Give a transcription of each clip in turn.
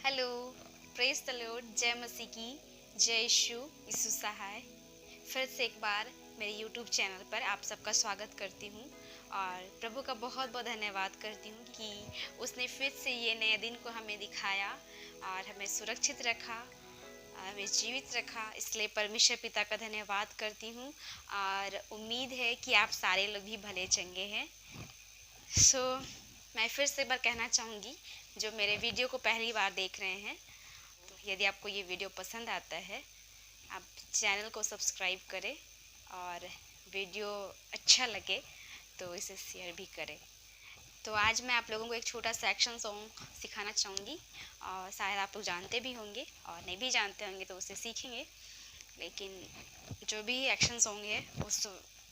Hello, praise the Lord, जय मसीह की, जय यीशु सहाय। फिर से एक बार मेरे यूट्यूब चैनल पर आप सबका स्वागत करती हूँ और प्रभु का बहुत बहुत धन्यवाद करती हूँ कि उसने फिर से ये नए दिन को हमें दिखाया और हमें सुरक्षित रखा, हमें जीवित रखा। इसलिए परमेश्वर पिता का धन्यवाद करती हूँ और उम्मीद है कि आप सारे लोग भी भले चंगे हैं। मैं फिर से एक बार कहना चाहूँगी, जो मेरे वीडियो को पहली बार देख रहे हैं, तो यदि आपको ये वीडियो पसंद आता है, आप चैनल को सब्सक्राइब करें और वीडियो अच्छा लगे तो इसे शेयर भी करें। तो आज मैं आप लोगों को एक छोटा सा एक्शन सॉन्ग सिखाना चाहूँगी और शायद आप लोग जानते भी होंगे और नहीं भी जानते होंगे तो उसे सीखेंगे। लेकिन जो भी एक्शन सॉन्ग है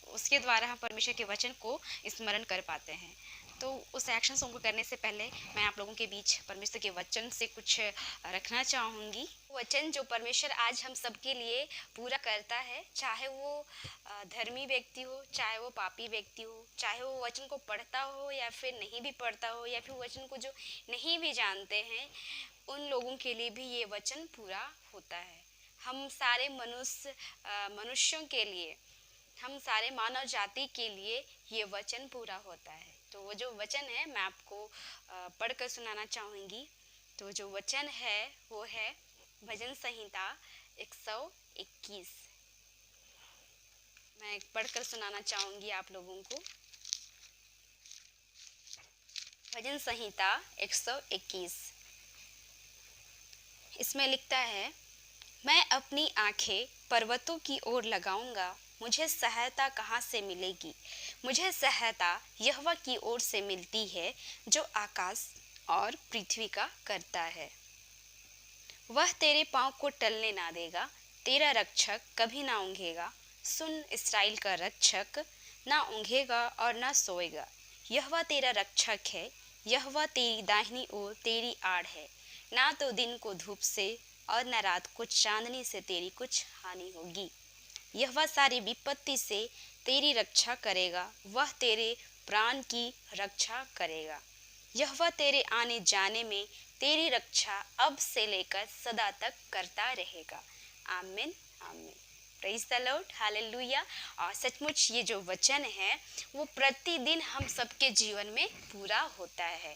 उसके द्वारा हम परमेश्वर के वचन को स्मरण कर पाते हैं। तो उस एक्शन सॉन्ग को करने से पहले मैं आप लोगों के बीच परमेश्वर के वचन से कुछ रखना चाहूँगी। वचन जो परमेश्वर आज हम सबके लिए पूरा करता है, चाहे वो धर्मी व्यक्ति हो, चाहे वो पापी व्यक्ति हो, चाहे वो वचन को पढ़ता हो या फिर नहीं भी पढ़ता हो, या फिर वचन को जो नहीं भी जानते हैं, उन लोगों के लिए भी ये वचन पूरा होता है। हम सारे मनुष्यों के लिए, हम सारे मानव जाति के लिए ये वचन पूरा होता है। तो वो जो वचन है मैं आपको पढ़कर सुनाना चाहूँगी। तो जो वचन है वो है भजन संहिता 121। मैं पढ़कर सुनाना चाहूँगी आप लोगों को। भजन संहिता 121। इसमें लिखता है, मैं अपनी आंखें पर्वतों की ओर लगाऊंगा, मुझे सहायता कहाँ से मिलेगी। मुझे सहायता यहोवा की ओर से मिलती है, जो आकाश और पृथ्वी का करता है। वह तेरे पाँव को टलने ना देगा, तेरा रक्षक कभी ना ऊँघेगा। सुन इस्राएल का रक्षक, ना ऊँघेगा और ना सोएगा। यहोवा तेरा रक्षक है, यहोवा तेरी दाहिनी ओर तेरी आड़ है। ना तो दिन को धूप से और न रात को चांदनी से तेरी कुछ हानि होगी। यहोवा सारी विपत्ति से तेरी रक्षा करेगा, वह तेरे प्राण की रक्षा करेगा। यहोवा तेरे आने जाने में तेरी रक्षा अब से लेकर सदा तक करता रहेगा। आमीन आमीन। Praise the Lord, hallelujah. और सचमुच ये जो वचन है वो प्रतिदिन हम सबके जीवन में पूरा होता है।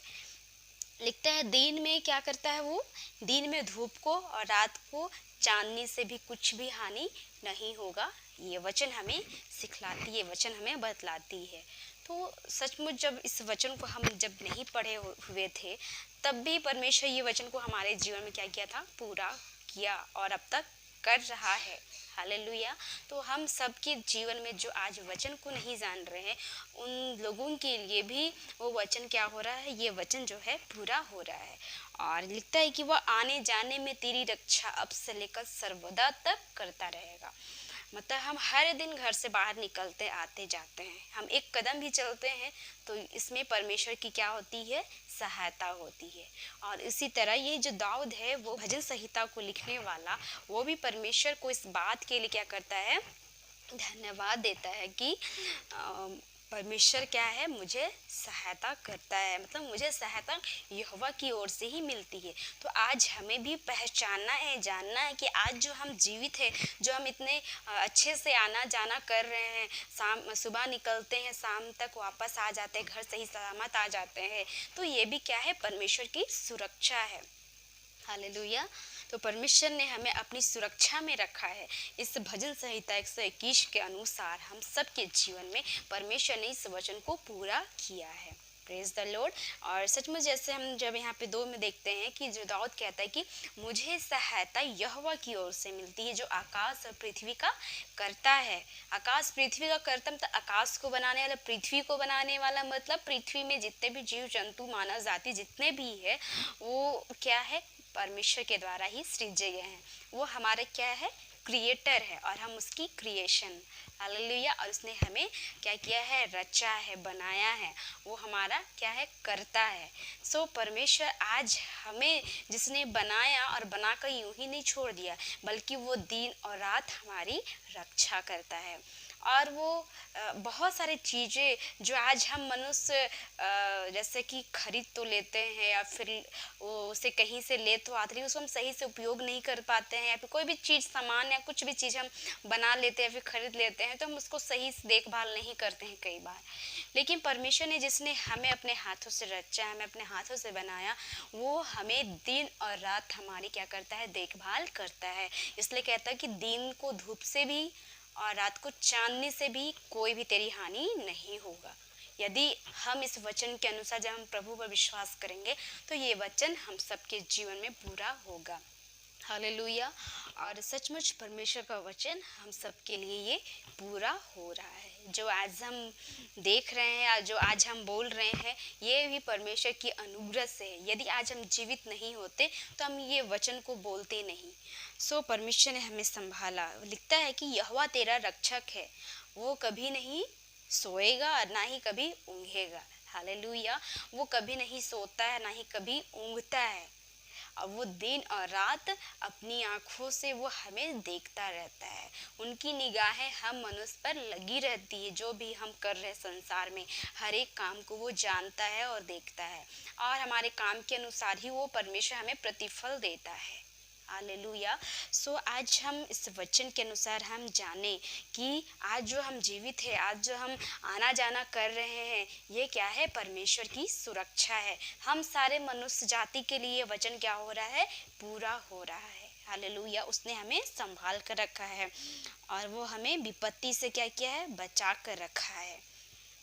लिखता है दिन में क्या करता है वो, दिन में धूप को और रात को चांदनी से भी कुछ भी हानि नहीं होगा। ये वचन हमें सिखलाती है, वचन हमें बतलाती है। तो सचमुच जब इस वचन को हम जब नहीं पढ़े हुए थे, तब भी परमेश्वर ये वचन को हमारे जीवन में क्या किया था, पूरा किया और अब तक कर रहा है। हालेलुया। तो हम सबके जीवन में जो आज वचन को नहीं जान रहे हैं, उन लोगों के लिए भी वो वचन क्या हो रहा है, ये वचन जो है पूरा हो रहा है। और लिखता है कि वह आने जाने में तेरी रक्षा अब से लेकर सर्वदा तक करता रहेगा। मतलब हम हर दिन घर से बाहर निकलते आते जाते हैं, हम एक कदम भी चलते हैं तो इसमें परमेश्वर की क्या होती है, सहायता होती है। और इसी तरह ये जो दाऊद है, वो भजन संहिता को लिखने वाला, वो भी परमेश्वर को इस बात के लिए क्या करता है, धन्यवाद देता है कि परमेश्वर क्या है, मुझे सहायता करता है। मतलब मुझे सहायता यहोवा की ओर से ही मिलती है। तो आज हमें भी पहचानना है, जानना है कि आज जो हम जीवित है, जो हम इतने अच्छे से आना जाना कर रहे हैं, सुबह निकलते हैं, शाम तक वापस आ जाते हैं, घर सही सलामत आ जाते हैं, तो ये भी क्या है, परमेश्वर की सुरक्षा है। हालेलुया। तो परमेश्वर ने हमें अपनी सुरक्षा में रखा है। इस भजन संहिता 121 के अनुसार हम सबके जीवन में परमेश्वर ने इस वचन को पूरा किया है। Praise the Lord. और सचमुच जैसे हम जब यहाँ पे 2 में देखते हैं कि जो दाऊद कहता है कि मुझे सहायता यहोवा की ओर से मिलती है, जो आकाश और पृथ्वी का करता है। आकाश पृथ्वी का करता मतलब आकाश को बनाने वाला, पृथ्वी को बनाने वाला, मतलब पृथ्वी में जितने भी जीव जंतु मानव जाति जितने भी है, वो क्या है, परमेश्वर के द्वारा ही सृजे गए हैं। वो हमारे क्या है, क्रिएटर है और हम उसकी क्रिएशन। हालेलुया। और उसने हमें क्या किया है, रचा है, बनाया है, वो हमारा क्या है, करता है। सो परमेश्वर आज हमें जिसने बनाया और बनाकर यूं ही नहीं छोड़ दिया, बल्कि वो दिन और रात हमारी रक्षा करता है। और वो बहुत सारी चीज़ें जो आज हम मनुष्य जैसे कि खरीद तो लेते हैं या फिर वो उसे कहीं से ले तो आते हैं, उसको हम सही से उपयोग नहीं कर पाते हैं, या फिर कोई भी चीज़ सामान या कुछ भी चीज़ हम बना लेते हैं या फिर खरीद लेते हैं तो हम उसको सही से देखभाल नहीं करते हैं कई बार। लेकिन परमेश्वर ने जिसने हमें अपने हाथों से रचा, हमें अपने हाथों से बनाया, वो हमें दिन और रात हमारी क्या करता है, देखभाल करता है। इसलिए कहता है कि दिन को धूप से भी और रात को चांदनी से भी कोई भी तेरी हानि नहीं होगा। यदि हम इस वचन के अनुसार जब हम प्रभु पर विश्वास करेंगे तो ये वचन हम सबके जीवन में पूरा होगा। हालेलुया। और सचमुच परमेश्वर का वचन हम सबके लिए ये पूरा हो रहा है। जो आज हम देख रहे हैं या जो आज हम बोल रहे हैं, ये भी परमेश्वर की अनुग्रह से है। यदि आज हम जीवित नहीं होते तो हम ये वचन को बोलते नहीं। सो परमेश्वर ने हमें संभाला। लिखता है कि यहोवा तेरा रक्षक है, वो कभी नहीं सोएगा और ना ही कभी ऊँघेगा। हालेलुया। वो कभी नहीं सोता है, ना ही कभी ऊँघता है। अब वो दिन और रात अपनी आँखों से वो हमें देखता रहता है। उनकी निगाहें हम मनुष्य पर लगी रहती है। जो भी हम कर रहे हैं संसार में, हर एक काम को वो जानता है और देखता है, और हमारे काम के अनुसार ही वो परमेश्वर हमें प्रतिफल देता है। हालेलुया। सो आज हम इस वचन के अनुसार हम जाने कि आज जो हम जीवित है, आज जो हम आना जाना कर रहे हैं, ये क्या है, परमेश्वर की सुरक्षा है। हम सारे मनुष्य जाति के लिए वचन क्या हो रहा है, पूरा हो रहा है। हालेलुया। उसने हमें संभाल कर रखा है और वो हमें विपत्ति से क्या किया है, बचा कर रखा है।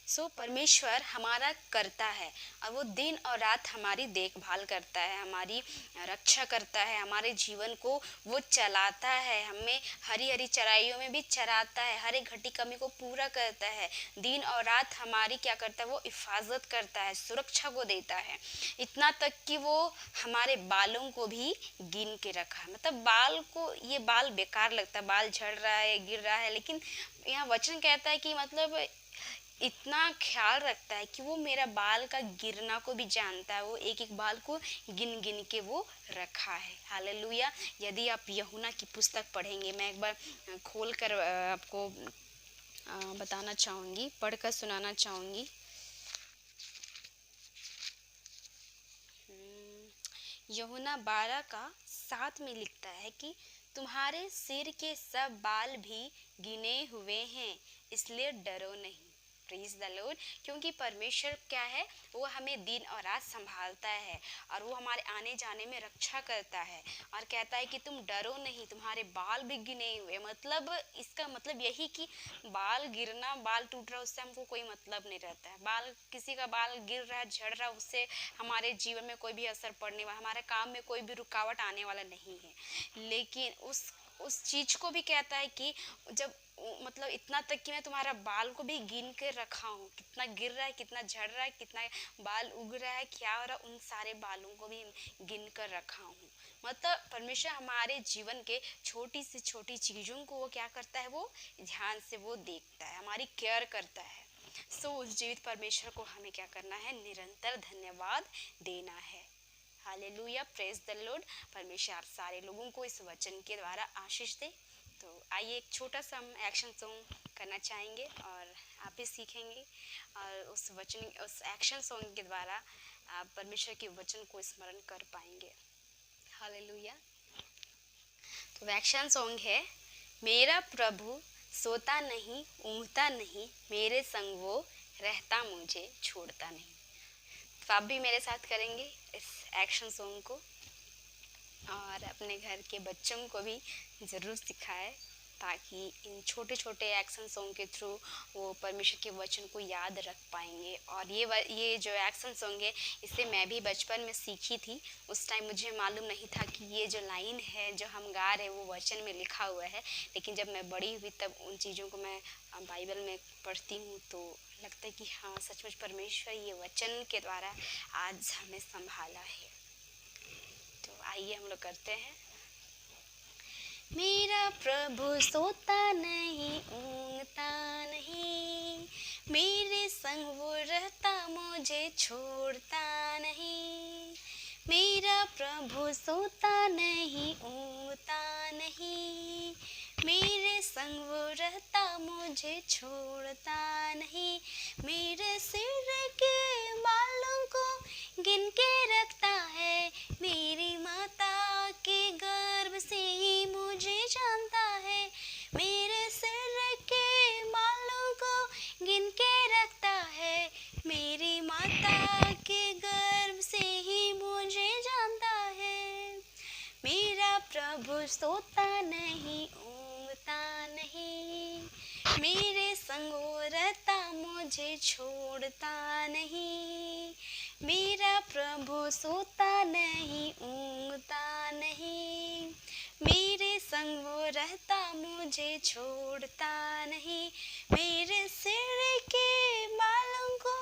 सो परमेश्वर हमारा करता है और वो दिन और रात हमारी देखभाल करता है, हमारी रक्षा करता है, हमारे जीवन को वो चलाता है, हमें हरी हरी चराइयों में भी चराता है, हर एक घटी कमी को पूरा करता है। दिन और रात हमारी क्या करता है, वो हिफाजत करता है, सुरक्षा को देता है। इतना तक कि वो हमारे बालों को भी गिन के रखा है। मतलब बाल को, ये बाल बेकार लगता है, बाल झड़ रहा है, गिर रहा है, लेकिन यहाँ वचन कहता है कि मतलब इतना ख्याल रखता है कि वो मेरा बाल का गिरना को भी जानता है। वो एक एक बाल को गिन गिन के वो रखा है। हालेलुया। यदि आप यूहन्ना की पुस्तक पढ़ेंगे, मैं एक बार खोल कर आपको बताना चाहूँगी, पढ़कर सुनाना चाहूँगी। यूहन्ना 12:7 में लिखता है कि तुम्हारे सिर के सब बाल भी गिने हुए हैं, इसलिए डरो नहीं। Praise the Lord. क्योंकि परमेश्वर क्या है, वो हमें दिन और रात संभालता है और वो हमारे आने जाने में रक्षा करता है, और कहता है कि तुम डरो नहीं, तुम्हारे बाल भी गिने हुए। मतलब इसका मतलब यही कि बाल गिरना, बाल टूट रहा, उससे हमको कोई मतलब नहीं रहता है। बाल, किसी का बाल गिर रहा है, झड़ रहा, उससे हमारे जीवन में कोई भी असर पड़ने वाला, हमारे काम में कोई भी रुकावट आने वाला नहीं है। लेकिन उस चीज को भी कहता है कि जब मतलब इतना तक कि मैं तुम्हारा बाल को भी गिन के रखा हूँ, कितना गिर रहा है, कितना झड़ रहा है, कितना बाल उग रहा है, क्या हो रहा है, उन सारे बालों को भी गिन कर रखा हूँ। मतलब परमेश्वर हमारे जीवन के छोटी से छोटी चीज़ों को वो क्या करता है, वो ध्यान से वो देखता है, हमारी केयर करता है। सो उस जीवित परमेश्वर को हमें क्या करना है, निरंतर धन्यवाद देना है। हालेलुया। Praise the Lord. परमेश्वर आप सारे लोगों को इस वचन के द्वारा आशीष दे। तो आइए एक छोटा सा हम एक्शन सॉन्ग करना चाहेंगे और आप भी सीखेंगे, और उस एक्शन सॉन्ग के द्वारा आप परमेश्वर के वचन को स्मरण कर पाएंगे। हालेलुया। तो एक्शन सॉन्ग है, मेरा प्रभु सोता नहीं, ऊँघता नहीं, मेरे संग वो रहता, मुझे छोड़ता नहीं। तो आप भी मेरे साथ करेंगे इस एक्शन सॉन्ग को, और अपने घर के बच्चों को भी ज़रूर सिखाएं, ताकि इन छोटे छोटे एक्शन सॉन्ग के थ्रू वो परमेश्वर के वचन को याद रख पाएंगे। और ये जो एक्शन सॉन्ग है, इसे मैं भी बचपन में सीखी थी। उस टाइम मुझे मालूम नहीं था कि ये जो लाइन है जो हम गा रहे हैं वो वचन में लिखा हुआ है, लेकिन जब मैं बड़ी हुई तब उन चीज़ों को मैं बाइबल में पढ़ती हूँ तो लगता है कि हाँ, सचमुच परमेश्वर ये वचन के द्वारा आज हमें संभाला है। तो आइए हम लोग करते हैं। मेरा प्रभु सोता नहीं, ऊँघता नहीं, मेरे संग वो रहता, मुझे छोड़ता नहीं। मेरा प्रभु सोता नहीं, ऊँघता नहीं, मेरे संग वो रहता, मुझे छोड़ता नहीं, मेरे सिर के बालों को गिन के रखता है, मेरी माता के गर्भ से ही मुझे जानता है, मेरे सिर के बालों को गिन के रखता है, मेरी माता के गर्भ से ही मुझे जानता है। मेरा प्रभु सोता नहीं, ऊँघता नहीं, मेरे संग वो रहता, मुझे छोड़ता नहीं, मेरा प्रभु सोता नहीं, ऊँघता नहीं, मेरे संग वो रहता, मुझे छोड़ता नहीं, मेरे सिर के बालों को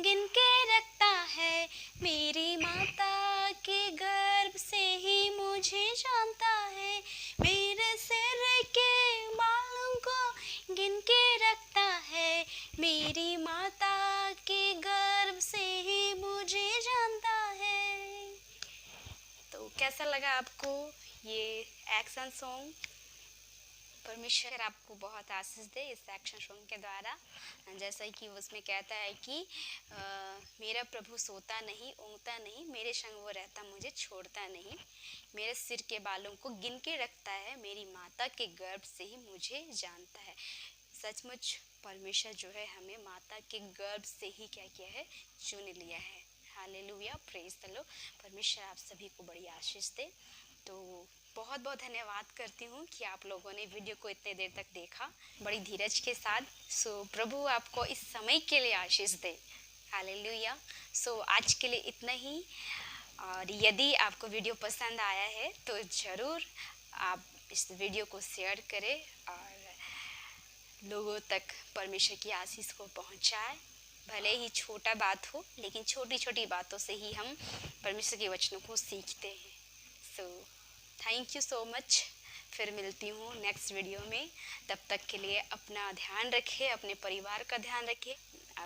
गिन के रखता है, मेरी माता के गर्भ से ही मुझे जानता है, मेरे सिर के बालों को गिन के रखता है, मेरी माता के गर्भ से ही मुझे जानता है। तो कैसा लगा आपको ये एक्शन सॉन्ग? परमेश्वर आपको बहुत आशीष दे इस एक्शन सॉन्ग के द्वारा। जैसा कि उसमें कहता है कि मेरा प्रभु सोता नहीं, ऊँघता नहीं, मेरे संग वो रहता, मुझे छोड़ता नहीं, मेरे सिर के बालों को गिन के रखता है, मेरी माता के गर्भ से ही मुझे जानता है। सचमुच परमेश्वर जो है हमें माता के गर्भ से ही क्या किया है, चुन लिया है। Hallelujah, praise the Lord. परमेश्वर आप सभी को बड़ी आशीष दे। तो बहुत बहुत धन्यवाद करती हूँ कि आप लोगों ने वीडियो को इतने देर तक देखा बड़ी धीरज के साथ। सो प्रभु आपको इस समय के लिए आशीष दे। हालेलुया। सो आज के लिए इतना ही। और यदि आपको वीडियो पसंद आया है तो ज़रूर आप इस वीडियो को शेयर करें और लोगों तक परमेश्वर की आशीष को पहुँचाए। भले ही छोटा बात हो, लेकिन छोटी छोटी बातों से ही हम परमेश्वर के वचनों को सीखते हैं। सो थैंक यू सो मच। फिर मिलती हूँ नेक्स्ट वीडियो में। तब तक के लिए अपना ध्यान रखें, अपने परिवार का ध्यान रखें।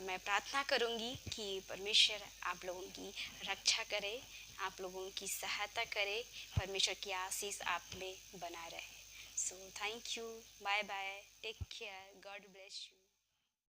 मैं प्रार्थना करूँगी कि परमेश्वर आप लोगों की रक्षा करे, आप लोगों की सहायता करे, परमेश्वर की आशीष आप में बना रहे। So thank you, bye bye, take care, God bless you.